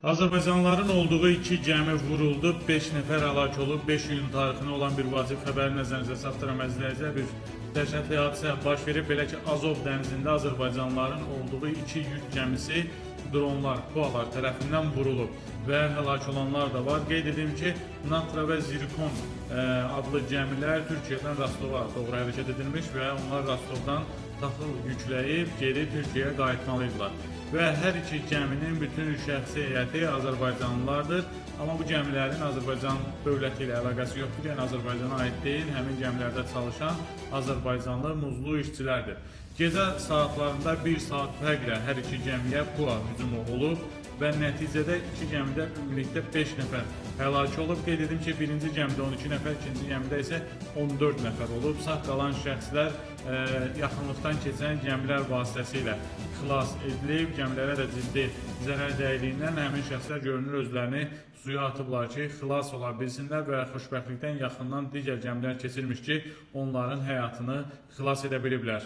Azərbaycanlıların olduğu iki gəmi vuruldu, 5 nəfər həlak olub, 5 iyun tarixinə olan bir vacib xəbəri nəzərinizə çatdıran əzizlərə bir dəhşətli hadisə baş verib. Belə ki, Azov dənizində Azərbaycanlıların olduğu iki yük gəmisi dronlar, PUAlar tərəfindən vurulub və həlak olanlar da var. Qeyd edim ki, Natra və Zirkon adlı gəmilər Türkiyədən Rostova doğru hərəkət edilmiş və onlar Rostovdan taxıl yükləyib geri Türkiyəyə qayıtmalıydılar. Və hər iki gəminin bütün şəxsi heyəti Azərbaycanlılardır. Amma bu gəmilərin Azərbaycan dövləti ilə əlaqəsi yoxdur, yəni Azərbaycana aid deyil, həmin gəmilərdə çalışan Azərbaycanlı muzlu işçilərdir. Gecə saatlarında 1 saat fərqlə hər iki gəmiyə PUA hücumu olub və nəticədə iki gəmidə ümumilikdə 5 nəfər həlak olub. Qeyd edim ki, birinci gəmidə 12 nəfər, ikinci gəmidə isə 14 nəfər olub. Sağ qalan şəxslər yaxınlıqdan keçən gəmilər vasitəsilə xilas edilib. Gəmilərə də ciddi zərər dəydiyindən həmin şəxslər görünür özlərini suya atıblar ki, xilas ola bilsinlər və xoşbəxtlikdən yaxından digər gəmilər keçirmiş ki, onların həyatını xilas edə biliblər.